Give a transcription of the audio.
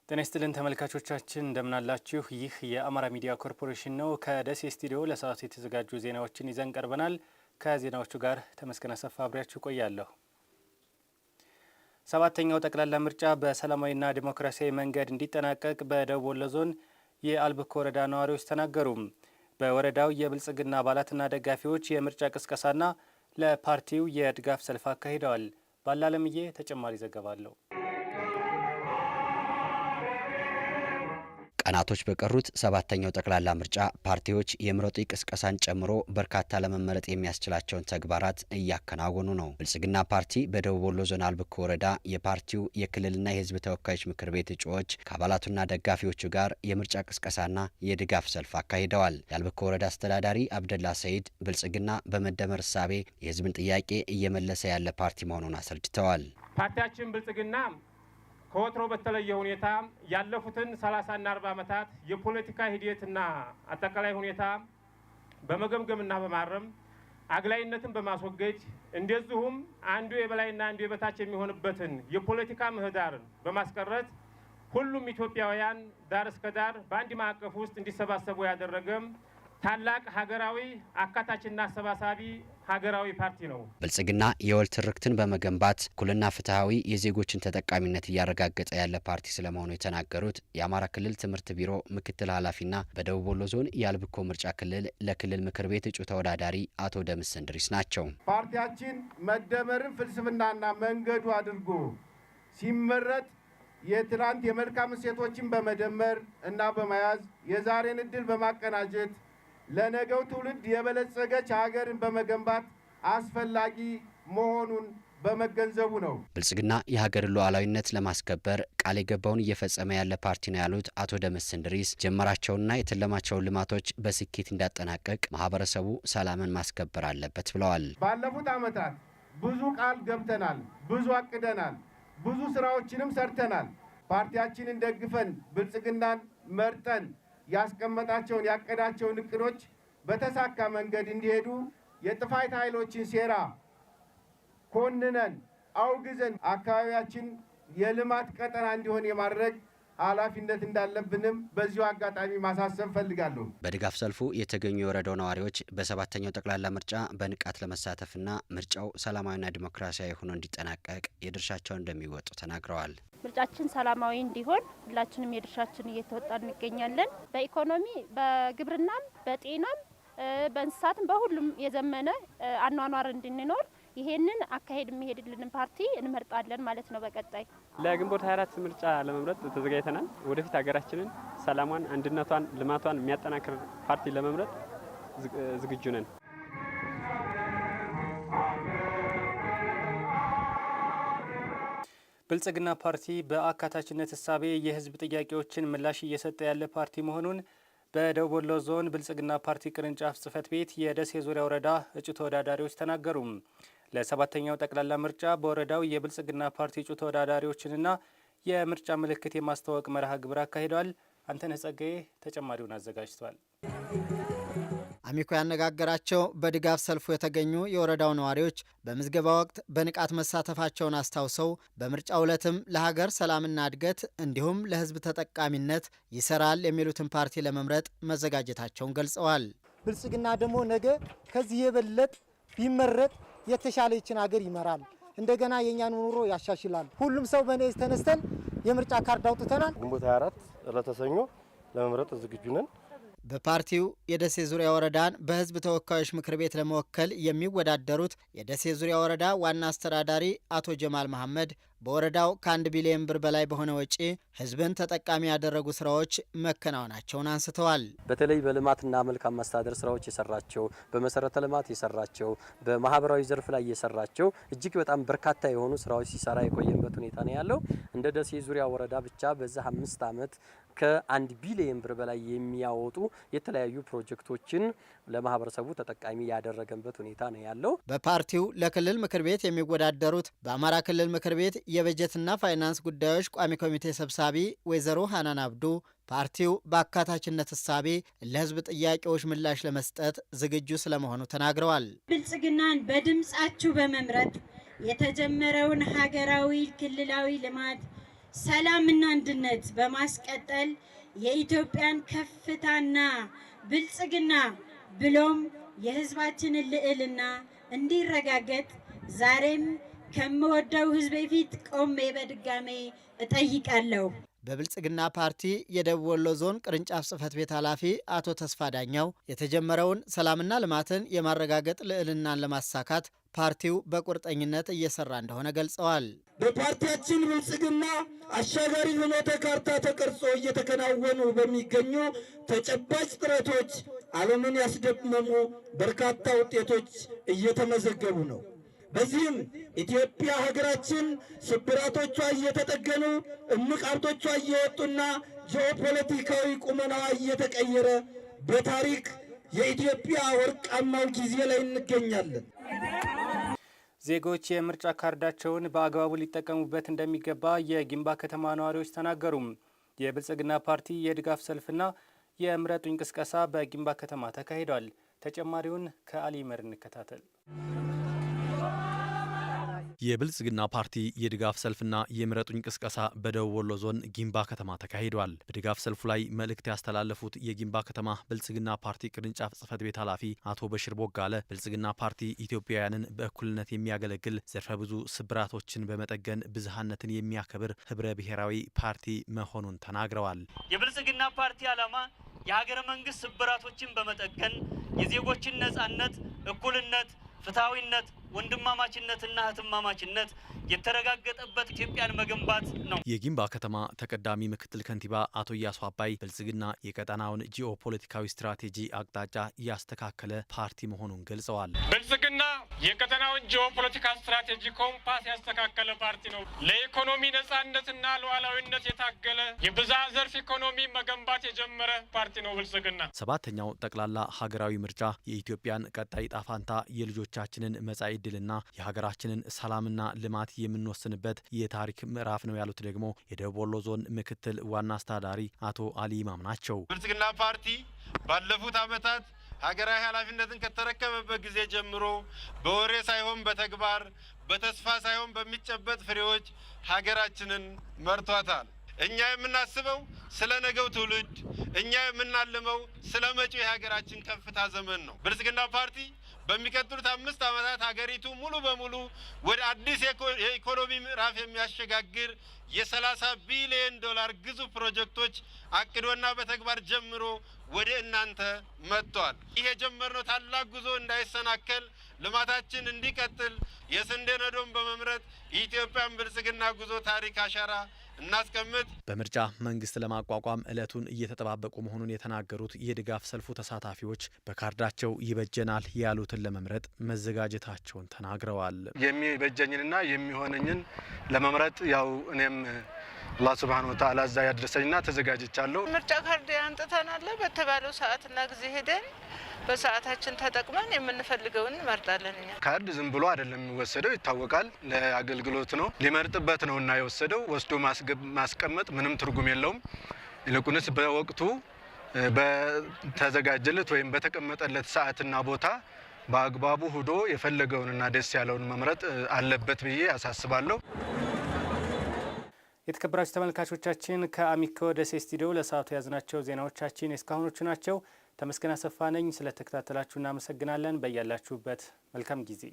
ጤና ይስጥልን ተመልካቾቻችን እንደምናላችሁ። ይህ የአማራ ሚዲያ ኮርፖሬሽን ነው። ከደሴ ስቱዲዮ ለሰዓቱ የተዘጋጁ ዜናዎችን ይዘን ቀርበናል። ከዜናዎቹ ጋር ተመስገን አሰፋ አብሬያችሁ ቆያለሁ። ሰባተኛው ጠቅላላ ምርጫ በሰላማዊና ዲሞክራሲያዊ መንገድ እንዲጠናቀቅ በደቡብ ወሎ ዞን የአልብኮ ወረዳ ነዋሪዎች ተናገሩ። በወረዳው የብልጽግና አባላትና ደጋፊዎች የምርጫ ቅስቀሳና ለፓርቲው የድጋፍ ሰልፍ አካሂደዋል። ባላለምዬ ተጨማሪ ዘገባ አለው። ቀናቶች በቀሩት ሰባተኛው ጠቅላላ ምርጫ ፓርቲዎች የምረጡ ቅስቀሳን ጨምሮ በርካታ ለመመረጥ የሚያስችላቸውን ተግባራት እያከናወኑ ነው። ብልጽግና ፓርቲ በደቡብ ወሎ ዞን አልብኮ ወረዳ የፓርቲው የክልልና የሕዝብ ተወካዮች ምክር ቤት እጩዎች ከአባላቱና ደጋፊዎቹ ጋር የምርጫ ቅስቀሳና የድጋፍ ሰልፍ አካሂደዋል። የአልብኮ ወረዳ አስተዳዳሪ አብደላ ሰይድ ብልጽግና በመደመር እሳቤ የሕዝብን ጥያቄ እየመለሰ ያለ ፓርቲ መሆኑን አስረድተዋል። ፓርቲያችን ብልጽግና ከወትሮ በተለየ ሁኔታ ያለፉትን 30 እና 40 ዓመታት የፖለቲካ ሂደትና አጠቃላይ ሁኔታ በመገምገምና በማረም አግላይነትን በማስወገድ እንደዚሁም አንዱ የበላይና አንዱ የበታች የሚሆንበትን የፖለቲካ ምህዳርን በማስቀረት ሁሉም ኢትዮጵያውያን ዳር እስከ ዳር በአንድ ማዕቀፍ ውስጥ እንዲሰባሰቡ ያደረገም ታላቅ ሀገራዊ አካታችና አሰባሳቢ ሀገራዊ ፓርቲ ነው። ብልጽግና የወል ትርክትን በመገንባት እኩልና ፍትሐዊ የዜጎችን ተጠቃሚነት እያረጋገጠ ያለ ፓርቲ ስለመሆኑ የተናገሩት የአማራ ክልል ትምህርት ቢሮ ምክትል ኃላፊና በደቡብ ወሎ ዞን የአልብኮ ምርጫ ክልል ለክልል ምክር ቤት እጩ ተወዳዳሪ አቶ ደምስ እንድሪስ ናቸው። ፓርቲያችን መደመርን ፍልስፍናና መንገዱ አድርጎ ሲመረጥ የትናንት የመልካም እሴቶችን በመደመር እና በመያዝ የዛሬን እድል በማቀናጀት ለነገው ትውልድ የበለጸገች ሀገርን በመገንባት አስፈላጊ መሆኑን በመገንዘቡ ነው። ብልጽግና የሀገርን ሉዓላዊነት ለማስከበር ቃል የገባውን እየፈጸመ ያለ ፓርቲ ነው ያሉት አቶ ደምስ እንድሪስ ጀመራቸውና የተለማቸውን ልማቶች በስኬት እንዳጠናቀቅ ማህበረሰቡ ሰላምን ማስከበር አለበት ብለዋል። ባለፉት ዓመታት ብዙ ቃል ገብተናል፣ ብዙ አቅደናል፣ ብዙ ስራዎችንም ሰርተናል። ፓርቲያችንን ደግፈን ብልጽግናን መርጠን ያስቀመጣቸውን ያቀዳቸውን እቅዶች በተሳካ መንገድ እንዲሄዱ የጥፋት ኃይሎችን ሴራ ኮንነን አውግዘን አካባቢያችን የልማት ቀጠና እንዲሆን የማድረግ ኃላፊነት እንዳለብንም በዚሁ አጋጣሚ ማሳሰብ ፈልጋለሁ። በድጋፍ ሰልፉ የተገኙ የወረዳው ነዋሪዎች በሰባተኛው ጠቅላላ ምርጫ በንቃት ለመሳተፍና ምርጫው ሰላማዊና ዲሞክራሲያዊ ሆኖ እንዲጠናቀቅ የድርሻቸውን እንደሚወጡ ተናግረዋል። ምርጫችን ሰላማዊ እንዲሆን ሁላችንም የድርሻችን እየተወጣን እንገኛለን። በኢኮኖሚ፣ በግብርናም፣ በጤናም፣ በእንስሳትም በሁሉም የዘመነ አኗኗር እንድንኖር ይሄንን አካሄድ የሚሄድልን ፓርቲ እንመርጣለን ማለት ነው። በቀጣይ ለግንቦት 24 ምርጫ ለመምረጥ ተዘጋጅተናል። ወደፊት ሀገራችንን ሰላሟን፣ አንድነቷን፣ ልማቷን የሚያጠናክር ፓርቲ ለመምረጥ ዝግጁ ነን። ብልጽግና ፓርቲ በአካታችነት እሳቤ የህዝብ ጥያቄዎችን ምላሽ እየሰጠ ያለ ፓርቲ መሆኑን በደቡብ ወሎ ዞን ብልጽግና ፓርቲ ቅርንጫፍ ጽህፈት ቤት የደሴ ዙሪያ ወረዳ እጩ ተወዳዳሪዎች ተናገሩ። ለሰባተኛው ጠቅላላ ምርጫ በወረዳው የብልጽግና ፓርቲ እጩ ተወዳዳሪዎችንና የምርጫ ምልክት የማስተዋወቅ መርሃ ግብር አካሂደዋል። አንተነህ ጸጋዬ ተጨማሪውን አዘጋጅቷል። አሚኮ ያነጋገራቸው በድጋፍ ሰልፉ የተገኙ የወረዳው ነዋሪዎች በምዝገባ ወቅት በንቃት መሳተፋቸውን አስታውሰው በምርጫው ዕለትም ለሀገር ሰላምና እድገት እንዲሁም ለህዝብ ተጠቃሚነት ይሰራል የሚሉትን ፓርቲ ለመምረጥ መዘጋጀታቸውን ገልጸዋል። ብልጽግና ደግሞ ነገ ከዚህ የበለጠ ቢመረጥ የተሻለችን ሀገር ይመራል፣ እንደገና የኛን ኑሮ ያሻሽላል። ሁሉም ሰው በነዚህ ተነስተን የምርጫ ካርድ አውጥተናል። ግንቦት 24 ለተሰኞ ለመምረጥ ዝግጁ ነን። በፓርቲው የደሴ ዙሪያ ወረዳን በህዝብ ተወካዮች ምክር ቤት ለመወከል የሚወዳደሩት የደሴ ዙሪያ ወረዳ ዋና አስተዳዳሪ አቶ ጀማል መሐመድ በወረዳው ከ1 ቢሊዮን ብር በላይ በሆነ ወጪ ህዝብን ተጠቃሚ ያደረጉ ስራዎች መከናወናቸውን አንስተዋል። በተለይ በልማትና መልካም ማስተዳደር ስራዎች የሰራቸው፣ በመሰረተ ልማት የሰራቸው፣ በማህበራዊ ዘርፍ ላይ የሰራቸው እጅግ በጣም በርካታ የሆኑ ስራዎች ሲሰራ የቆየበት ሁኔታ ነው ያለው። እንደ ደሴ ዙሪያ ወረዳ ብቻ በዚህ 5 ዓመት ከ1 ቢሊዮን ብር በላይ የሚያወጡ የተለያዩ ፕሮጀክቶችን ለማህበረሰቡ ተጠቃሚ ያደረገበት ሁኔታ ነው ያለው። በፓርቲው ለክልል ምክር ቤት የሚወዳደሩት በአማራ ክልል ምክር ቤት የበጀትና ፋይናንስ ጉዳዮች ቋሚ ኮሚቴ ሰብሳቢ ወይዘሮ ሃናን አብዱ ፓርቲው በአካታችነት እሳቤ ለህዝብ ጥያቄዎች ምላሽ ለመስጠት ዝግጁ ስለመሆኑ ተናግረዋል። ብልጽግናን በድምጻችሁ በመምረጥ የተጀመረውን ሀገራዊ ክልላዊ ልማት ሰላምና አንድነት በማስቀጠል የኢትዮጵያን ከፍታና ብልጽግና ብሎም የህዝባችንን ልዕልና እንዲረጋገጥ ዛሬም ከምወደው ህዝብ ፊት ቆሜ በድጋሜ እጠይቃለሁ። በብልጽግና ፓርቲ የደቡብ ወሎ ዞን ቅርንጫፍ ጽህፈት ቤት ኃላፊ አቶ ተስፋ ዳኛው የተጀመረውን ሰላምና ልማትን የማረጋገጥ ልዕልናን ለማሳካት ፓርቲው በቁርጠኝነት እየሰራ እንደሆነ ገልጸዋል። በፓርቲያችን ብልጽግና አሻጋሪ ፍኖተ ካርታ ተቀርጾ እየተከናወኑ በሚገኙ ተጨባጭ ጥረቶች ዓለምን ያስደመሙ በርካታ ውጤቶች እየተመዘገቡ ነው። በዚህም ኢትዮጵያ ሀገራችን ስብራቶቿ እየተጠገኑ እምቅ ሀብቶቿ እየወጡና ጂኦፖለቲካዊ ቁመናዋ እየተቀየረ በታሪክ የኢትዮጵያ ወርቃማው ጊዜ ላይ እንገኛለን። ዜጎች የምርጫ ካርዳቸውን በአግባቡ ሊጠቀሙበት እንደሚገባ የጊምባ ከተማ ነዋሪዎች ተናገሩ። የብልጽግና ፓርቲ የድጋፍ ሰልፍና የምረጡኝ ቅስቀሳ በጊምባ ከተማ ተካሂዷል። ተጨማሪውን ከአሊመር እንከታተል። የብልጽግና ፓርቲ የድጋፍ ሰልፍና የምረጡኝ ቅስቀሳ በደቡብ ወሎ ዞን ጊምባ ከተማ ተካሂዷል። በድጋፍ ሰልፉ ላይ መልእክት ያስተላለፉት የጊምባ ከተማ ብልጽግና ፓርቲ ቅርንጫፍ ጽህፈት ቤት ኃላፊ አቶ በሽር ቦጋለ ብልጽግና ፓርቲ ኢትዮጵያውያንን በእኩልነት የሚያገለግል ዘርፈ ብዙ ስብራቶችን በመጠገን ብዝሃነትን የሚያከብር ህብረ ብሔራዊ ፓርቲ መሆኑን ተናግረዋል። የብልጽግና ፓርቲ ዓላማ የሀገረ መንግስት ስብራቶችን በመጠገን የዜጎችን ነጻነት፣ እኩልነት፣ ፍትሐዊነት፣ ወንድማማችነትና እህትማማችነት የተረጋገጠበት ኢትዮጵያን መገንባት ነው። የጊምባ ከተማ ተቀዳሚ ምክትል ከንቲባ አቶ እያሱ አባይ ብልጽግና የቀጠናውን ጂኦፖለቲካዊ ስትራቴጂ አቅጣጫ ያስተካከለ ፓርቲ መሆኑን ገልጸዋል። ብልጽግና የቀጠናውን ጂኦፖለቲካ ስትራቴጂ ኮምፓስ ያስተካከለ ፓርቲ ነው። ለኢኮኖሚ ነጻነትና ሉዓላዊነት የታገለ የብዝሃ ዘርፍ ኢኮኖሚ መገንባት የጀመረ ፓርቲ ነው ብልጽግና። ሰባተኛው ጠቅላላ ሀገራዊ ምርጫ የኢትዮጵያን ቀጣይ ጣፋንታ የልጆቻችንን መጻኢ ዕድልና የሀገራችንን ሰላምና ልማት የምንወስንበት የታሪክ ምዕራፍ ነው ያሉት ደግሞ የደቡብ ወሎ ዞን ምክትል ዋና አስተዳዳሪ አቶ አሊ ኢማም ናቸው። ብልጽግና ፓርቲ ባለፉት ዓመታት ሀገራዊ ኃላፊነትን ከተረከበበት ጊዜ ጀምሮ በወሬ ሳይሆን በተግባር በተስፋ ሳይሆን በሚጨበጥ ፍሬዎች ሀገራችንን መርቷታል። እኛ የምናስበው ስለ ነገው ትውልድ፣ እኛ የምናልመው ስለ መጪው የሀገራችን ከፍታ ዘመን ነው። ብልጽግና ፓርቲ በሚቀጥሉት 5 ዓመታት ሀገሪቱ ሙሉ በሙሉ ወደ አዲስ የኢኮኖሚ ምዕራፍ የሚያሸጋግር የ30 ቢሊዮን ዶላር ግዙፍ ፕሮጀክቶች አቅዶና በተግባር ጀምሮ ወደ እናንተ መጥቷል። ይህ የጀመርነው ታላቅ ጉዞ እንዳይሰናከል ልማታችን እንዲቀጥል የስንዴ ነዶን በመምረጥ የኢትዮጵያን ብልጽግና ጉዞ ታሪክ አሻራ እናስቀምጥ። በምርጫ መንግስት ለማቋቋም ዕለቱን እየተጠባበቁ መሆኑን የተናገሩት የድጋፍ ሰልፉ ተሳታፊዎች በካርዳቸው ይበጀናል ያሉትን ለመምረጥ መዘጋጀታቸውን ተናግረዋል። የሚበጀኝንና የሚሆነኝን ለመምረጥ ያው እኔም አላህ ሱብሃነሁ ወተዓላ እዛ ያድርሰኝና ተዘጋጅቻለሁ። ምርጫ ካርድ አንጥተናል። በተባለው ሰዓትና ጊዜ ሄደን በሰዓታችን ተጠቅመን የምንፈልገውን እንመርጣለን። ካርድ ዝም ብሎ አይደለም የሚወሰደው፣ ይታወቃል። ለአገልግሎት ነው፣ ሊመርጥበት ነው እና የወሰደው ወስዶ ማስቀመጥ ምንም ትርጉም የለውም። ይልቁንስ በወቅቱ በተዘጋጀለት ወይም በተቀመጠለት ሰዓትና ቦታ በአግባቡ ሄዶ የፈለገውንና ደስ ያለውን መምረጥ አለበት ብዬ አሳስባለሁ። የተከበራችሁ ተመልካቾቻችን ከአሚኮ ደሴ ስቱዲዮ ለሰዓቱ ያዝናቸው ዜናዎቻችን እስካሁኖቹ ናቸው። ተመስገን አሰፋ ነኝ። ስለተከታተላችሁ እናመሰግናለን። በያላችሁበት መልካም ጊዜ